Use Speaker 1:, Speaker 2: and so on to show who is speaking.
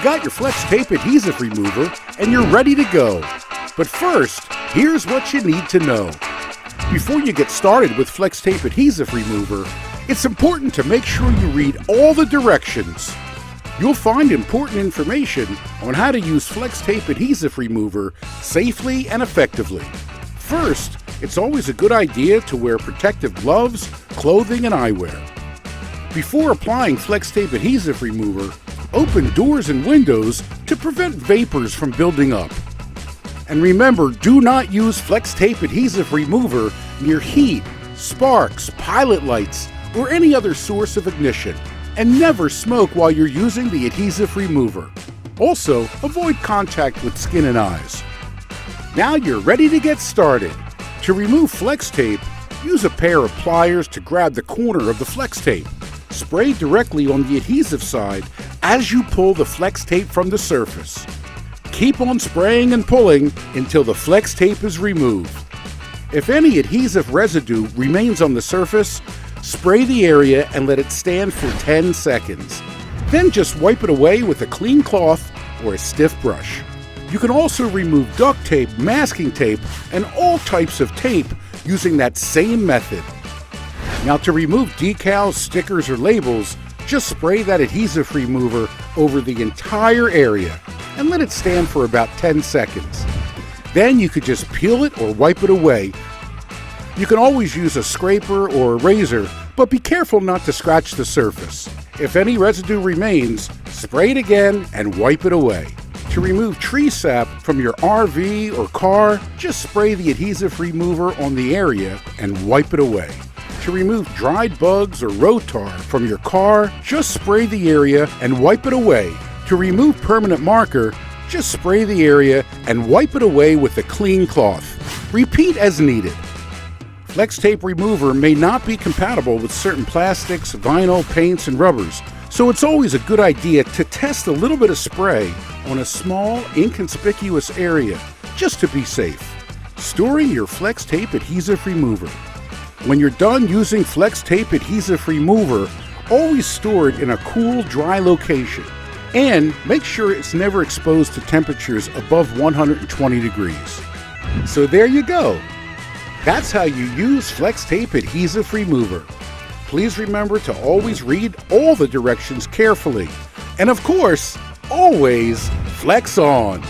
Speaker 1: got your Flex Tape Adhesive Remover and you're ready to go. But first, here's what you need to know. Before you get started with Flex Tape Adhesive Remover, it's important to make sure you read all the directions. You'll find important information on how to use Flex Tape Adhesive Remover safely and effectively. First, it's always a good idea to wear protective gloves, clothing, and eyewear. Before applying Flex Tape Adhesive Remover, open doors and windows to prevent vapors from building up. And remember, do not use Flex Tape Adhesive Remover near heat, sparks, pilot lights, or any other source of ignition. And never smoke while you're using the adhesive remover. Also, avoid contact with skin and eyes. Now you're ready to get started. To remove Flex Tape, use a pair of pliers to grab the corner of the Flex Tape. Spray directly on the adhesive side as you pull the Flex Tape from the surface. Keep on spraying and pulling until the Flex Tape is removed. If any adhesive residue remains on the surface, spray the area and let it stand for 10 seconds. Then just wipe it away with a clean cloth or a stiff brush. You can also remove duct tape, masking tape, and all types of tape using that same method. Now to remove decals, stickers, or labels, just spray that adhesive remover over the entire area and let it stand for about 10 seconds. Then you could just peel it or wipe it away. You can always use a scraper or a razor, but be careful not to scratch the surface. If any residue remains, spray it again and wipe it away. To remove tree sap from your RV or car, just spray the adhesive remover on the area and wipe it away. To remove dried bugs or road tar from your car, just spray the area and wipe it away. To remove permanent marker, just spray the area and wipe it away with a clean cloth. Repeat as needed. Flex Tape Remover may not be compatible with certain plastics, vinyl, paints, and rubbers, so it's always a good idea to test a little bit of spray on a small, inconspicuous area, just to be safe. Storing your Flex Tape Adhesive Remover. When you're done using Flex Tape Adhesive Remover, always store it in a cool, dry location. And make sure it's never exposed to temperatures above 120 degrees. So there you go. That's how you use Flex Tape Adhesive Remover. Please remember to always read all the directions carefully. And of course, always flex on.